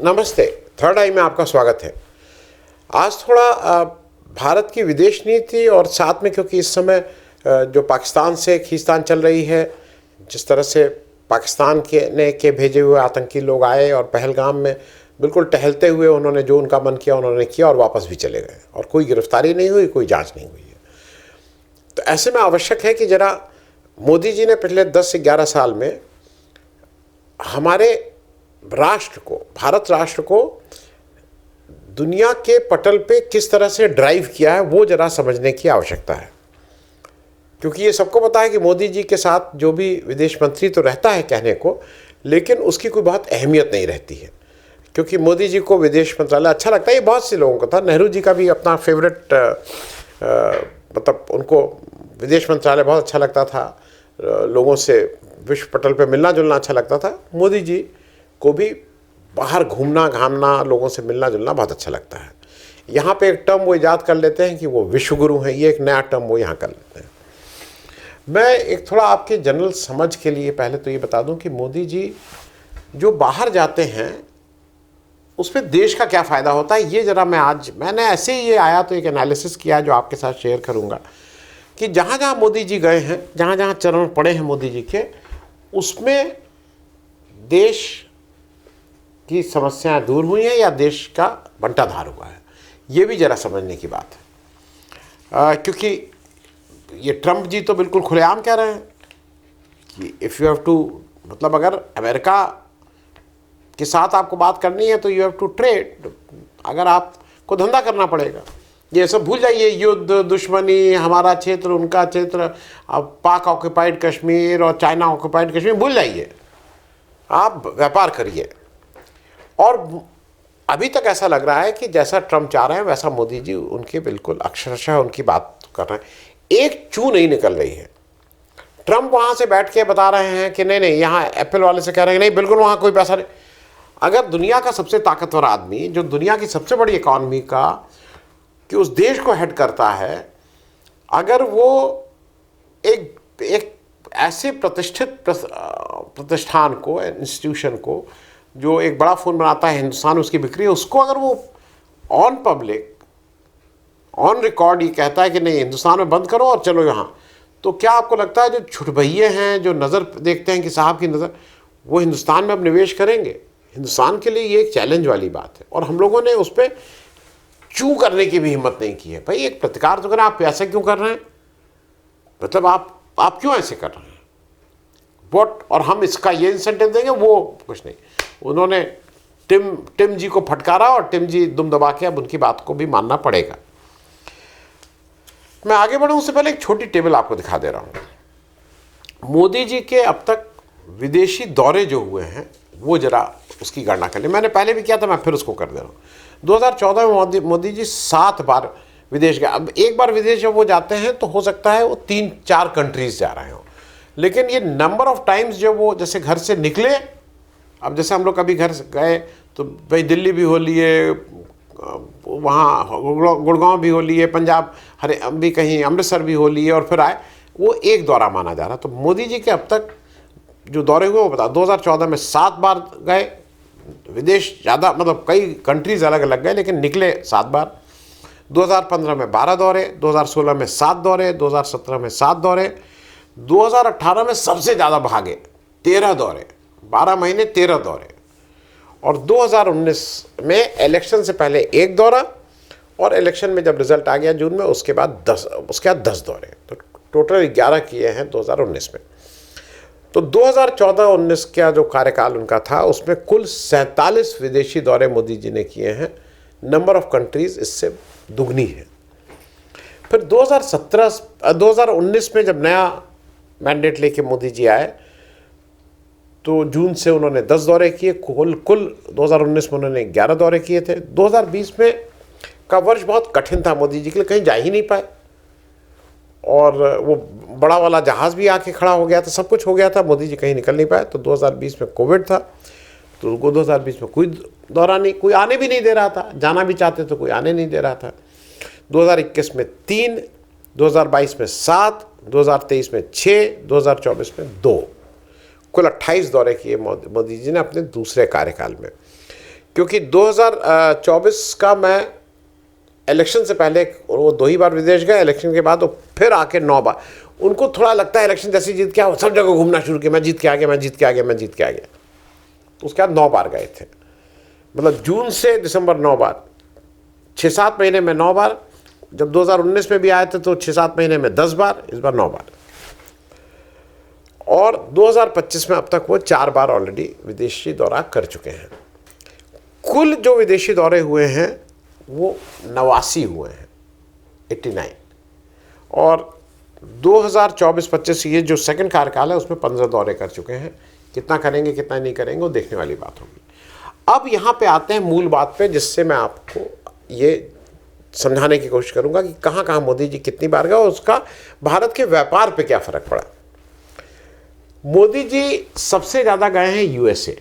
नमस्ते। थर्ड आई में आपका स्वागत है। आज थोड़ा भारत की विदेश नीति और साथ में, क्योंकि इस समय जो पाकिस्तान से खींचतान चल रही है, जिस तरह से पाकिस्तान के भेजे हुए आतंकी लोग आए और पहलगाम में बिल्कुल टहलते हुए उन्होंने जो उनका मन किया उन्होंने किया और वापस भी चले गए और कोई गिरफ्तारी नहीं हुई, कोई जांच नहीं हुई है। तो ऐसे में आवश्यक है कि जरा मोदी जी ने पिछले 10 से 11 साल में हमारे राष्ट्र को, भारत राष्ट्र को दुनिया के पटल पे किस तरह से ड्राइव किया है वो जरा समझने की आवश्यकता है। क्योंकि ये सबको पता है कि मोदी जी के साथ जो भी विदेश मंत्री तो रहता है कहने को, लेकिन उसकी कोई बहुत अहमियत नहीं रहती है। क्योंकि मोदी जी को विदेश मंत्रालय अच्छा लगता है, ये बहुत से लोगों को था। नेहरू जी का भी अपना फेवरेट मतलब उनको विदेश मंत्रालय बहुत अच्छा लगता था, लोगों से विश्व पटल पे मिलना जुलना अच्छा लगता था। मोदी जी को भी बाहर घूमना घामना, लोगों से मिलना जुलना बहुत अच्छा लगता है। यहाँ पे एक टर्म वो ईजाद कर लेते हैं कि वो विश्वगुरु हैं, ये एक नया टर्म वो यहाँ कर लेते हैं। मैं एक थोड़ा आपके जनरल समझ के लिए पहले तो ये बता दूं कि मोदी जी जो बाहर जाते हैं उसमें देश का क्या फ़ायदा होता है, ये ज़रा मैंने ऐसे ही ये आया तो एक एनालिसिस किया जो आपके साथ शेयर करूँगा कि जहाँ जहाँ मोदी जी गए हैं, जहाँ जहाँ चरण पड़े हैं मोदी जी के, उसमें देश की समस्याएं दूर हुई हैं या देश का बंटाधार हुआ है, ये भी ज़रा समझने की बात है। क्योंकि ये ट्रंप जी तो बिल्कुल खुलेआम कह रहे हैं कि इफ़ यू हैव टू, मतलब अगर अमेरिका के साथ आपको बात करनी है तो यू हैव टू ट्रेड, अगर आपको धंधा करना पड़ेगा। ये सब भूल जाइए, युद्ध, दुश्मनी, हमारा क्षेत्र, उनका क्षेत्र, अब पाक ऑक्यूपाइड कश्मीर और चाइना ऑक्यूपाइड कश्मीर भूल जाइए, आप व्यापार करिए। और अभी तक ऐसा लग रहा है कि जैसा ट्रंप चाह रहे हैं वैसा मोदी जी उनके बिल्कुल अक्षरशः उनकी बात कर रहे हैं। एक चू नहीं निकल रही है। ट्रंप वहाँ से बैठ के बता रहे हैं कि नहीं, यहाँ एप्पल वाले से कह रहे हैं नहीं, बिल्कुल वहाँ कोई पैसा नहीं। अगर दुनिया का सबसे ताकतवर आदमी, जो दुनिया की सबसे बड़ी इकॉनमी का, कि उस देश को हेड करता है, अगर वो एक ऐसे प्रतिष्ठित प्रतिष्ठान को, इंस्टीट्यूशन को, जो एक बड़ा फ़ोन बनाता है हिंदुस्तान, उसकी बिक्री है, उसको अगर वो ऑन पब्लिक, ऑन रिकॉर्ड ये कहता है कि नहीं हिंदुस्तान में बंद करो और चलो यहाँ, तो क्या आपको लगता है जो छुटभइये हैं, जो नज़र देखते हैं कि साहब की नज़र, वो हिंदुस्तान में अब निवेश करेंगे? हिंदुस्तान के लिए ये एक चैलेंज वाली बात है। और हम लोगों ने उस पर चू करने की भी हिम्मत नहीं की है। भाई एक प्रतिकार तो करें, आप ऐसा क्यों कर रहे हैं, मतलब आप क्यों ऐसे कर रहे हैं, वॉट, और हम इसका ये इंसेंटिव देंगे, वो कुछ नहीं। उन्होंने टिम जी को फटकारा और टिम जी दुम दबा के अब उनकी बात को भी मानना पड़ेगा। मैं आगे बढ़ूं उससे पहले एक छोटी टेबल आपको दिखा दे रहा हूं। मोदी जी के अब तक विदेशी दौरे जो हुए हैं वो जरा उसकी गणना कर ले। मैंने पहले भी किया था, मैं फिर उसको कर दे रहा हूँ। 2014 में मोदी जी 7 बार विदेश गए। अब एक बार विदेश जब वो जाते हैं तो हो सकता है वो 3-4 कंट्रीज जा रहे हों, लेकिन ये नंबर ऑफ टाइम्स जब वो जैसे घर से निकले, अब जैसे हम लोग कभी घर से गए तो भाई दिल्ली भी हो लिए, वहाँ गुड़गांव भी हो लिए, पंजाब भी कहीं, अमृतसर भी हो लिए और फिर आए, वो एक दौरा माना जा रहा। तो मोदी जी के अब तक जो दौरे हुए वो बता, 2014 में 7 बार गए विदेश, ज़्यादा मतलब कई कंट्रीज अलग अलग गए लेकिन निकले 7 बार। 2015 में 12 दौरे, 2016 में 7 दौरे, 2017 में 7 दौरे, 2018 में सबसे ज़्यादा भागे 13 दौरे, 12 महीने 13 दौरे, और 2019 में इलेक्शन से पहले 1 दौरा, और इलेक्शन में जब रिजल्ट आ गया जून में उसके बाद 10 दौरे, तो टोटल 11 किए हैं 2019 में। तो 2014-19 का जो कार्यकाल उनका था उसमें कुल 47 विदेशी दौरे मोदी जी ने किए हैं। नंबर ऑफ कंट्रीज इससे दुगनी है। फिर 2019 में जब नया मैंडेट लेके मोदी जी आए तो जून से उन्होंने 10 दौरे किए, कुल 2019 में उन्होंने 11 दौरे किए थे। 2020 में का वर्ष बहुत कठिन था मोदी जी के लिए, कहीं जा ही नहीं पाए, और वो बड़ा वाला जहाज़ भी आके खड़ा हो गया था, सब कुछ हो गया था, मोदी जी कहीं निकल नहीं पाए। तो 2020 में कोविड था, तो उनको 2020 में कोई दौरा नहीं, कोई आने भी नहीं दे रहा था, जाना भी चाहते तो कोई आने नहीं दे रहा था। 2021 में 3, 2022 में 7, 2023 में 6, 2024 में 2, कुल 28 दौरे किए मोदी जी ने अपने दूसरे कार्यकाल में। क्योंकि 2024 का मैं इलेक्शन से पहले वो 2 ही बार विदेश गए, इलेक्शन के बाद वो फिर आके 9 बार। उनको थोड़ा लगता है इलेक्शन जैसे जीत के आओ सब जगह घूमना शुरू किया, मैं जीत के आ गया, मैं जीत के आ गया, मैं जीत के आ गया। उसके बाद 9 बार गए थे, मतलब जून से दिसंबर 9 बार, 6-7 महीने में 9 बार। जब 2019 में भी आए थे तो 6-7 महीने में 10 बार, इस बार 9 बार। और 2025 में अब तक वो 4 बार ऑलरेडी विदेशी दौरा कर चुके हैं। कुल जो विदेशी दौरे हुए हैं वो 89 हुए हैं, 89। और 2024-25 ये जो सेकंड कार्यकाल है उसमें 15 दौरे कर चुके हैं। कितना करेंगे कितना नहीं करेंगे वो देखने वाली बात होगी। अब यहाँ पे आते हैं मूल बात पे, जिससे मैं आपको ये समझाने की कोशिश करूँगा कि कहाँ कहाँ मोदी जी कितनी बार गए और उसका भारत के व्यापार पे क्या फ़र्क पड़ा। मोदी जी सबसे ज़्यादा गए हैं USA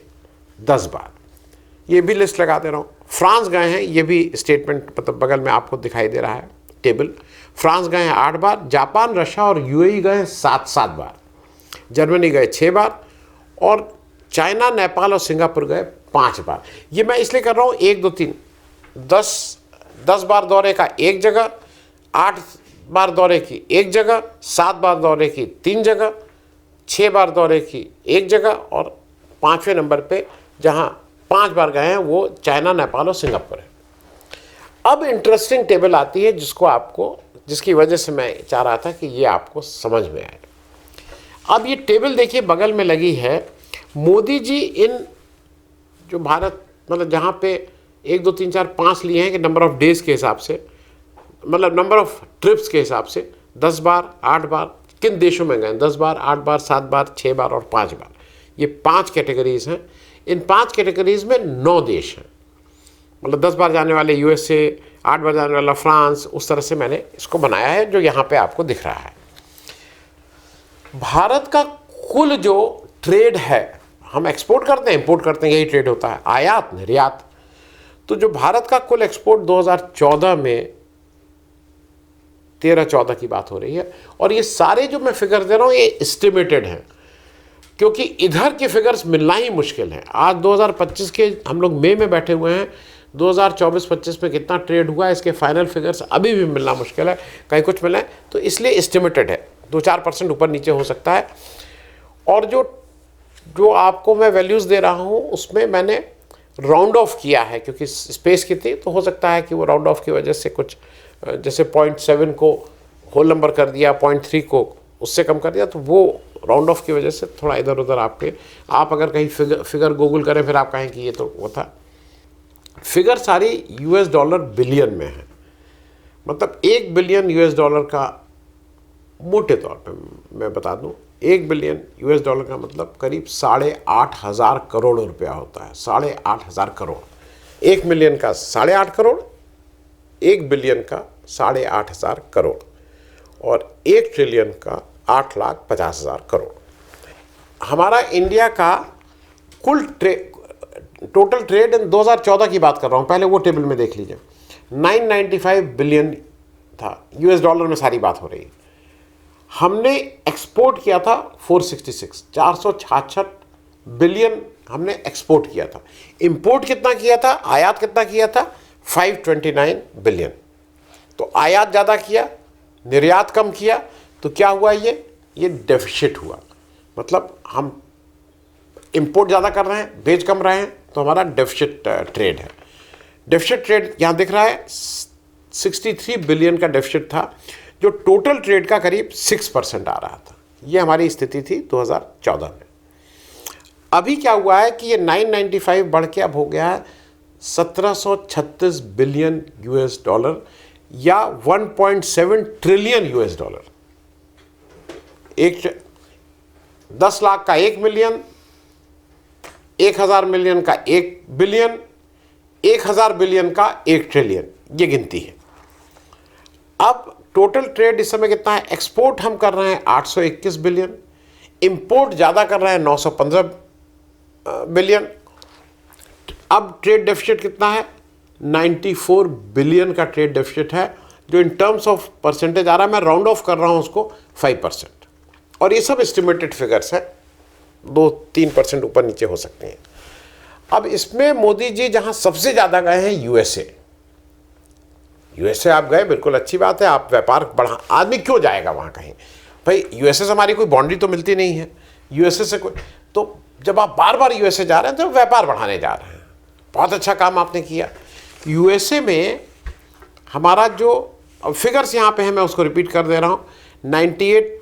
10 बार, ये भी लिस्ट लगा दे रहा हूँ। फ्रांस गए हैं, ये भी स्टेटमेंट मतलब बगल में आपको दिखाई दे रहा है टेबल। फ्रांस गए हैं 8 बार, जापान, रशिया और UAE गए हैं 7-7 बार, जर्मनी गए 6 बार और चाइना, नेपाल और सिंगापुर गए 5 बार। ये मैं इसलिए कर रहा हूँ 1, 2, 3, 10 बार दौरे का एक जगह, 8 बार दौरे की एक जगह, 7 बार दौरे की 3 जगह, 6 बार दौरे की एक जगह और 5वें नंबर पे जहाँ 5 बार गए हैं वो चाइना, नेपाल और सिंगापुर है। अब इंटरेस्टिंग टेबल आती है जिसकी वजह से मैं चाह रहा था कि ये आपको समझ में आए। अब ये टेबल देखिए बगल में लगी है। मोदी जी इन जो भारत मतलब जहाँ पे 1, 2, 3, 4, 5 लिए हैं कि नंबर ऑफ डेज के हिसाब से, मतलब नंबर ऑफ ट्रिप्स के हिसाब से 10 बार, 8 बार किन देशों में गए, 10 बार, 8 बार, 7 बार, 6 बार और 5 बार। ये 5 कैटेगरीज हैं। इन 5 कैटेगरीज में 9 देश हैं, मतलब 10 बार जाने वाले USA, 8 बार जाने वाला फ्रांस, उस तरह से मैंने इसको बनाया है जो यहाँ पे आपको दिख रहा है। भारत का कुल जो ट्रेड है, हम एक्सपोर्ट करते हैं, इंपोर्ट करते हैं, यही ट्रेड होता है, आयात निर्यात। तो जो भारत का कुल एक्सपोर्ट 2014 में 13-14 की बात हो रही है, और ये सारे जो मैं फिगर दे रहा हूँ ये एस्टिमेटेड हैं क्योंकि इधर के फिगर्स मिलना ही मुश्किल है। आज 2025 के हम लोग मई में बैठे हुए हैं, 2024-25 में कितना ट्रेड हुआ इसके फाइनल फिगर्स अभी भी मिलना मुश्किल है, कहीं कुछ मिला है तो इसलिए एस्टिमेटेड है, 2-4% ऊपर नीचे हो सकता है। और जो आपको मैं वैल्यूज़ दे रहा हूँ उसमें मैंने राउंड ऑफ किया है क्योंकि स्पेस की थी, तो हो सकता है कि वो राउंड ऑफ की वजह से कुछ जैसे 0.7 को होल नंबर कर दिया, 0.3 को उससे कम कर दिया, तो वो राउंड ऑफ की वजह से थोड़ा इधर उधर आप अगर कहीं फिगर गूगल करें फिर आप कहें कि ये तो वो था। फिगर सारी $, बिलियन में है, मतलब $1 बिलियन का, मोटे तौर पे मैं बता दूं, $1 बिलियन का मतलब करीब 8,500 करोड़ रुपया होता है। 8,500 करोड़, 1 मिलियन का 8.5 करोड़, 1 बिलियन का 8,500 करोड़ और 1 ट्रिलियन का 8,50,000 करोड़। हमारा इंडिया का कुल टोटल ट्रेड 2014 की बात कर रहा हूँ, पहले वो टेबल में देख लीजिए, 995 बिलियन था, $, में सारी बात हो रही है। हमने एक्सपोर्ट किया था 466 बिलियन हमने एक्सपोर्ट किया था। इंपोर्ट कितना किया था, आयात कितना किया था, 529 बिलियन। तो आयात ज़्यादा किया, निर्यात कम किया, तो क्या हुआ, ये डेफिसिट हुआ। मतलब हम इंपोर्ट ज़्यादा कर रहे हैं, बेच कम रहे हैं, तो हमारा डेफिसिट ट्रेड है। डेफिसिट ट्रेड यहाँ दिख रहा है, 63 बिलियन का डेफिसिट था, जो टोटल ट्रेड का करीब 6% आ रहा था। ये हमारी स्थिति थी 2014 में। अभी क्या हुआ है कि ये 995 बढ़ के अब हो गया है 1736 बिलियन $, या 1.7 ट्रिलियन $। 10 लाख का 1 मिलियन, 1000 मिलियन का 1 बिलियन, 1000 बिलियन का 1 ट्रिलियन, ये गिनती है। अब टोटल ट्रेड इस समय कितना है, एक्सपोर्ट हम कर रहे हैं 821 बिलियन, इंपोर्ट ज़्यादा कर रहे हैं 915 बिलियन। अब ट्रेड डेफिसिट कितना है, 94 बिलियन का ट्रेड डेफिसिट है, जो इन टर्म्स ऑफ परसेंटेज आ रहा है, मैं राउंड ऑफ कर रहा हूँ उसको 5%। और ये सब एस्टिमेटेड फिगर्स हैं, 2-3% ऊपर नीचे हो सकते हैं। अब इसमें मोदी जी जहां सबसे ज़्यादा गए हैं यूएसए। यूएसए आप गए, बिल्कुल अच्छी बात है, आप व्यापार बढ़ा, आदमी क्यों जाएगा वहाँ कहीं, भाई यूएसए से हमारी कोई बाउंड्री तो मिलती नहीं है, यूएसए से कोई, तो जब आप बार बार यूएसए जा रहे हैं तो व्यापार बढ़ाने जा रहे हैं, बहुत अच्छा काम आपने किया। यूएसए में हमारा जो फिगर्स यहाँ पे है मैं उसको रिपीट कर दे रहा हूँ, 98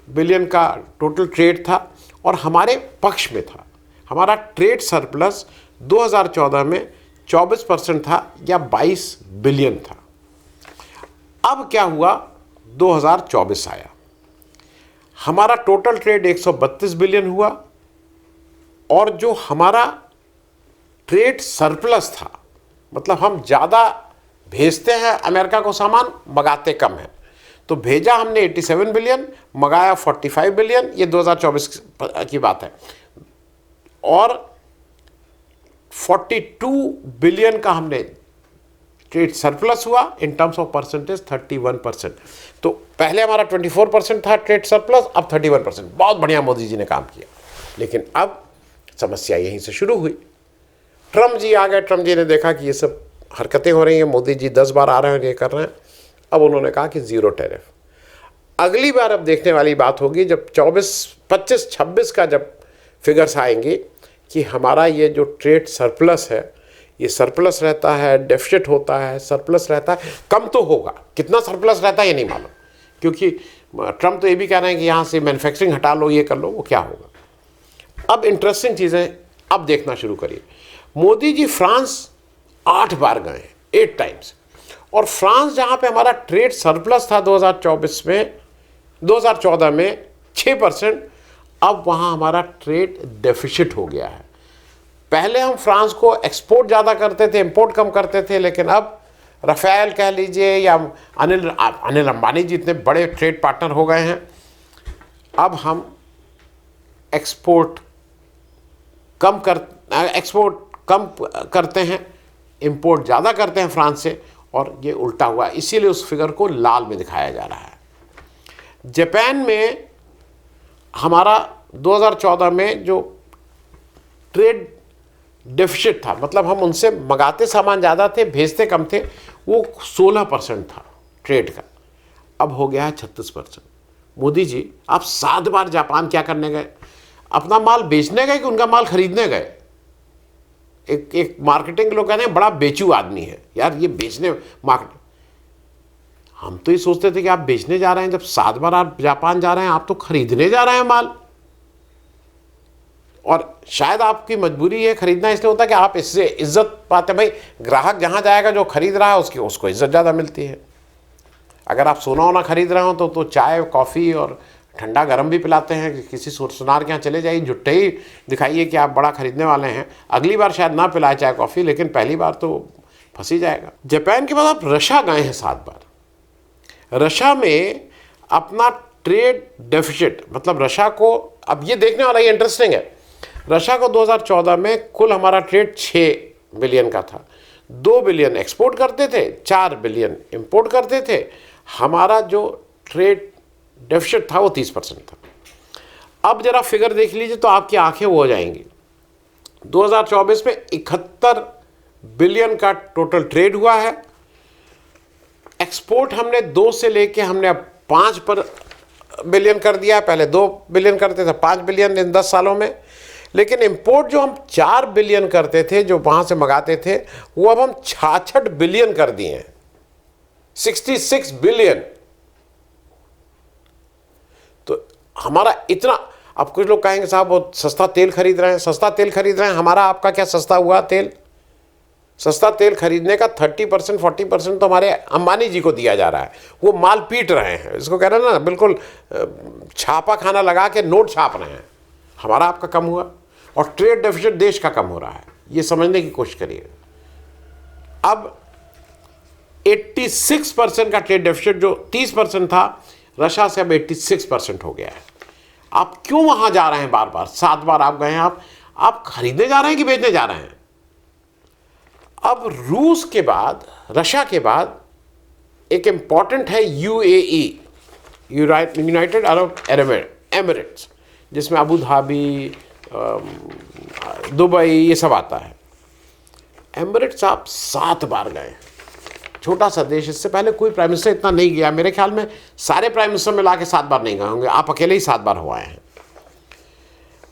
बिलियन का टोटल ट्रेड था और हमारे पक्ष में था। हमारा ट्रेड सरप्लस 2014 में 24% था या 22 बिलियन था। अब क्या हुआ, 2024 आया, हमारा टोटल ट्रेड 132 बिलियन हुआ और जो हमारा ट्रेड सरप्लस था, मतलब हम ज़्यादा भेजते हैं अमेरिका को सामान, मंगाते कम है, तो भेजा हमने 87 बिलियन, मंगाया 45 बिलियन, ये 2024 की बात है, और 42 बिलियन का हमने ट्रेड सरप्लस हुआ, इन टर्म्स ऑफ परसेंटेज 31%। तो पहले हमारा 24% था ट्रेड सरप्लस, अब 31%। बहुत बढ़िया मोदी जी ने काम किया। लेकिन अब समस्या यहीं से शुरू हुई, ट्रम्प जी आ गए, ट्रम्प जी ने देखा कि ये सब हरकतें हो रही हैं, मोदी जी 10 बार आ रहे हैं, ये कर रहे हैं, अब उन्होंने कहा कि ज़ीरो टैरिफ। अगली बार अब देखने वाली बात होगी जब 25, 26 का जब फिगर्स आएंगे कि हमारा ये जो ट्रेड सरप्लस है, ये सरप्लस रहता है, डेफिसिट होता है, सरप्लस रहता है, कम तो होगा, कितना सरप्लस रहता है ये नहीं मालूम, क्योंकि ट्रम्प तो ये भी कह रहे हैं कि यहाँ से मैन्युफैक्चरिंग हटा लो, ये कर लो, वो क्या होगा। अब इंटरेस्टिंग चीज़ें अब देखना शुरू करिए। मोदी जी फ्रांस 8 बार गए हैं, 8 टाइम्स, और फ्रांस जहाँ पे हमारा ट्रेड सरप्लस था 2014 में 6%, अब वहाँ हमारा ट्रेड डेफिसिट हो गया है। पहले हम फ्रांस को एक्सपोर्ट ज़्यादा करते थे, इंपोर्ट कम करते थे, लेकिन अब राफेल कह लीजिए या अनिल अंबानी जी इतने बड़े ट्रेड पार्टनर हो गए हैं, अब हम एक्सपोर्ट कम करते हैं, इंपोर्ट ज़्यादा करते हैं फ्रांस से, और ये उल्टा हुआ, इसीलिए उस फिगर को लाल में दिखाया जा रहा है। जापान में हमारा 2014 में जो ट्रेड डेफिसिट था, मतलब हम उनसे मंगाते सामान ज़्यादा थे, भेजते कम थे, वो 16% था ट्रेड का, अब हो गया है 36%। मोदी जी आप 7 बार जापान क्या करने गए, अपना माल बेचने गए कि उनका माल खरीदने गए। एक मार्केटिंग लोग कहते हैं बड़ा बेचू आदमी है यार, ये बेचने मार्केट, हम तो ये सोचते थे कि आप बेचने जा रहे हैं, जब 7 बार आप जापान जा रहे हैं, आप तो खरीदने जा रहे हैं माल, और शायद आपकी मजबूरी है खरीदना, इसलिए होता है कि आप इससे इज्जत पाते। भाई ग्राहक जहाँ जाएगा जो खरीद रहा है उसको इज्जत ज़्यादा मिलती है। अगर आप सोना वोना खरीद रहे हो तो चाय कॉफ़ी और ठंडा गर्म भी पिलाते हैं। किसी सुनार के यहाँ चले जाइए, जुट्टे ही दिखाइए कि आप बड़ा खरीदने वाले हैं, अगली बार शायद ना पिलाए चाय कॉफ़ी, लेकिन पहली बार तो फंसी जाएगा। जापान के बाद आप रशिया गए हैं 7 बार। रशिया में अपना ट्रेड डेफिसिट, मतलब रशिया को, अब ये देखने वाला ये इंटरेस्टिंग है, रशिया को 2014 में कुल हमारा ट्रेड 6 बिलियन का था, 2 बिलियन एक्सपोर्ट करते थे, 4 बिलियन इंपोर्ट करते थे। हमारा जो ट्रेड डेफिसिट था वो 30% था। अब जरा फिगर देख लीजिए तो आपकी आंखें वो हो जाएंगी। 2024 में 71 बिलियन का टोटल ट्रेड हुआ है। एक्सपोर्ट हमने 2 से लेके हमने अब 5 बिलियन कर दिया, पहले 2 बिलियन करते थे, 5 बिलियन इन 10 सालों में। लेकिन इंपोर्ट जो हम 4 बिलियन करते थे, जो वहाँ से मंगाते थे, वो अब हम 66 बिलियन कर दिए हैं, 66 बिलियन। तो हमारा इतना, अब कुछ लोग कहेंगे साहब वो सस्ता तेल खरीद रहे हैं, सस्ता तेल खरीद रहे हैं, हमारा आपका क्या सस्ता हुआ तेल? सस्ता तेल खरीदने का 30% 40% तो हमारे अंबानी जी को दिया जा रहा है, वो माल पीट रहे हैं, इसको कह रहे हैं ना, बिल्कुल छापा खाना लगा के नोट छाप रहे हैं। हमारा आपका कम हुआ और ट्रेड डेफिसिट देश का कम हो रहा है, ये समझने की कोशिश करिए। अब 86% का ट्रेड डेफिसिट, जो 30% था, रशिया से अब 86% हो गया है। आप क्यों वहां जा रहे हैं बार बार? 7 बार आप गए हैं, आप खरीदने जा रहे हैं कि बेचने जा रहे हैं? अब रूस के बाद, रशिया के बाद एक इंपॉर्टेंट है यूएई, यूनाइटेड अरब एमिरेट्स, जिसमें अबू धाबी, दुबई, ये सब आता है। एमिरेट्स आप 7 बार गए, छोटा सा देश, इससे पहले कोई प्राइम मिनिस्टर इतना नहीं गया। मेरे ख्याल में सारे प्राइम मिनिस्टर मिला के 7 बार नहीं गए होंगे, आप अकेले ही 7 बार हो आए हैं।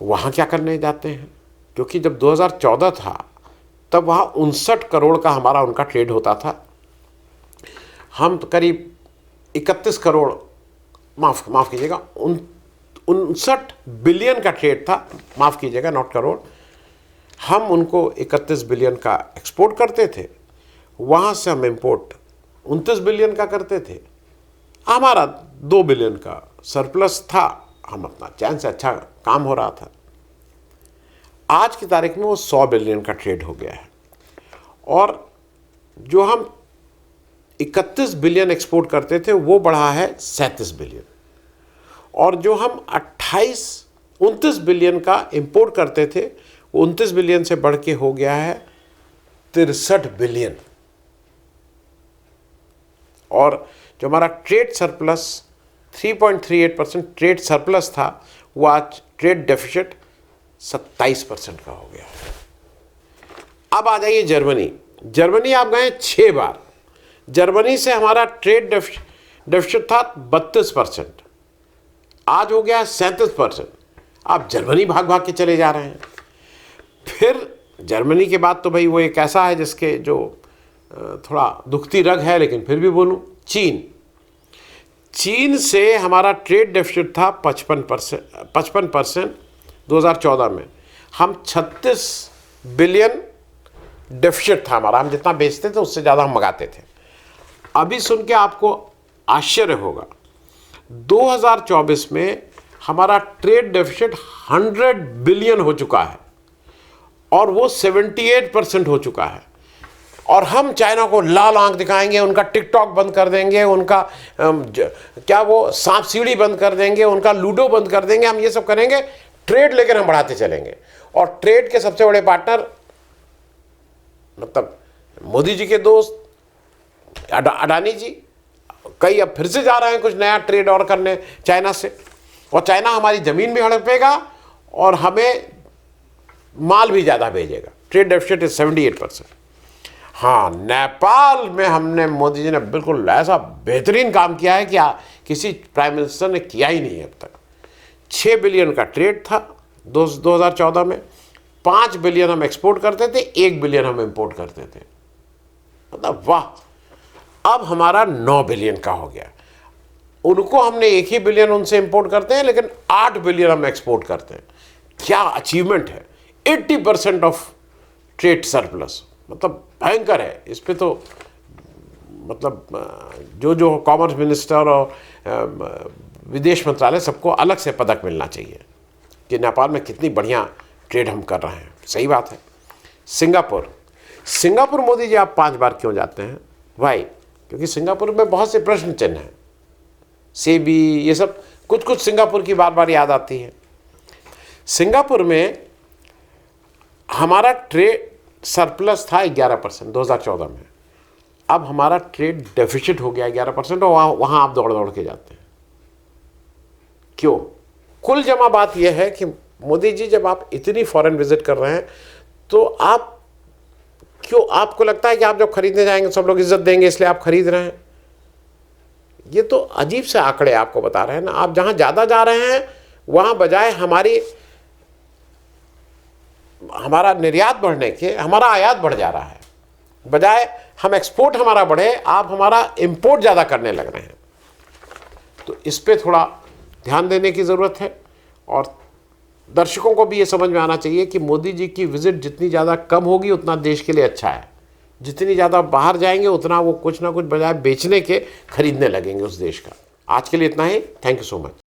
वहाँ क्या करने जाते हैं? क्योंकि जब 2014 था तब वहाँ 59 करोड़ का हमारा उनका ट्रेड होता था। हम तो करीब 31 करोड़, माफ़ कीजिएगा, 59 बिलियन का ट्रेड था, माफ़ कीजिएगा, नॉट करोड़। हम उनको 31 बिलियन का एक्सपोर्ट करते थे, वहाँ से हम इंपोर्ट 29 बिलियन का करते थे। हमारा 2 बिलियन का सरप्लस था, हम अपना चैन से अच्छा काम हो रहा था। आज की तारीख में वो 100 बिलियन का ट्रेड हो गया है, और जो हम 31 बिलियन एक्सपोर्ट करते थे वो बढ़ा है 37 बिलियन, और जो हम 29 बिलियन का इंपोर्ट करते थे वो 29 बिलियन से बढ़ के हो गया है 63 बिलियन। और जो हमारा ट्रेड सरप्लस 3.38% ट्रेड सरप्लस था, वो आज ट्रेड डेफिसिट 27% का हो गया। अब आ जाइए जर्मनी। जर्मनी आप गए 6 बार। जर्मनी से हमारा ट्रेड डेफिसिट था 32%, आज हो गया 37%। आप जर्मनी भाग भाग के चले जा रहे हैं। फिर जर्मनी के बाद तो भाई वो एक ऐसा है जिसके जो थोड़ा दुखती रग है, लेकिन फिर भी बोलूँ, चीन से हमारा ट्रेड डेफिसिट था 55% 2014 में। हम 36 बिलियन डेफिसिट था हमारा, हम जितना बेचते थे उससे ज़्यादा हम मंगाते थे। अभी सुन के आपको आश्चर्य होगा, 2024 में हमारा ट्रेड डेफिसिट 100 बिलियन हो चुका है, और वो 78% हो चुका है। और हम चाइना को लाल आंख दिखाएंगे, उनका टिकटॉक बंद कर देंगे, उनका क्या वो सांप सीढ़ी बंद कर देंगे, उनका लूडो बंद कर देंगे, हम ये सब करेंगे, ट्रेड लेकर हम बढ़ाते चलेंगे। और ट्रेड के सबसे बड़े पार्टनर मतलब मोदी जी के दोस्त अडानी जी, कई अब फिर से जा रहे हैं कुछ नया ट्रेड और करने चाइना से, और चाइना हमारी ज़मीन भी हड़पेगा और हमें माल भी ज़्यादा भेजेगा। Trade deficit is 78%। हाँ, नेपाल में हमने, मोदी जी ने बिल्कुल ऐसा बेहतरीन काम किया है कि किसी प्राइम मिनिस्टर ने किया ही नहीं है अब तक। 6 बिलियन का ट्रेड था 2014 में, 5 बिलियन हम एक्सपोर्ट करते थे, 1 बिलियन हम इंपोर्ट करते थे। मतलब वाह, अब हमारा 9 बिलियन का हो गया। उनको हमने 1 ही बिलियन उनसे इंपोर्ट करते हैं, लेकिन 8 बिलियन हम एक्सपोर्ट करते हैं। क्या अचीवमेंट है! 80% ऑफ ट्रेड सरप्लस, मतलब भयंकर है। इस पे तो मतलब जो कॉमर्स मिनिस्टर और विदेश मंत्रालय, सबको अलग से पदक मिलना चाहिए कि नेपाल में कितनी बढ़िया ट्रेड हम कर रहे हैं। सही बात है। सिंगापुर मोदी जी आप 5 बार क्यों जाते हैं भाई? क्योंकि सिंगापुर में बहुत से प्रश्न चिन्ह हैं, सेबी, ये सब कुछ सिंगापुर की बार बार याद आती है। सिंगापुर में हमारा ट्रेड सरप्लस था 11% 2014 में, अब हमारा ट्रेड डेफिसिट हो गया 11%, और वहाँ आप दौड़ दौड़ के जाते हैं। क्यों? कुल जमा बात यह है कि मोदी जी, जब आप इतनी फॉरेन विजिट कर रहे हैं तो आप क्यों, आपको लगता है कि आप जब खरीदने जाएंगे सब लोग इज्जत देंगे इसलिए आप खरीद रहे हैं? ये तो अजीब से आंकड़े आपको बता रहे हैं ना। आप जहाँ ज़्यादा जा रहे हैं वहाँ बजाय हमारा निर्यात बढ़ने के, हमारा आयात बढ़ जा रहा है। बजाय हम एक्सपोर्ट हमारा बढ़े, आप हमारा इंपोर्ट ज़्यादा करने लग रहे हैं। तो इस पे थोड़ा ध्यान देने की ज़रूरत है, और दर्शकों को भी ये समझ में आना चाहिए कि मोदी जी की विज़िट जितनी ज़्यादा कम होगी उतना देश के लिए अच्छा है। जितनी ज़्यादा बाहर जाएंगे उतना वो कुछ ना कुछ बजाय बेचने के खरीदने लगेंगे उस देश का। आज के लिए इतना ही। Thank you so much.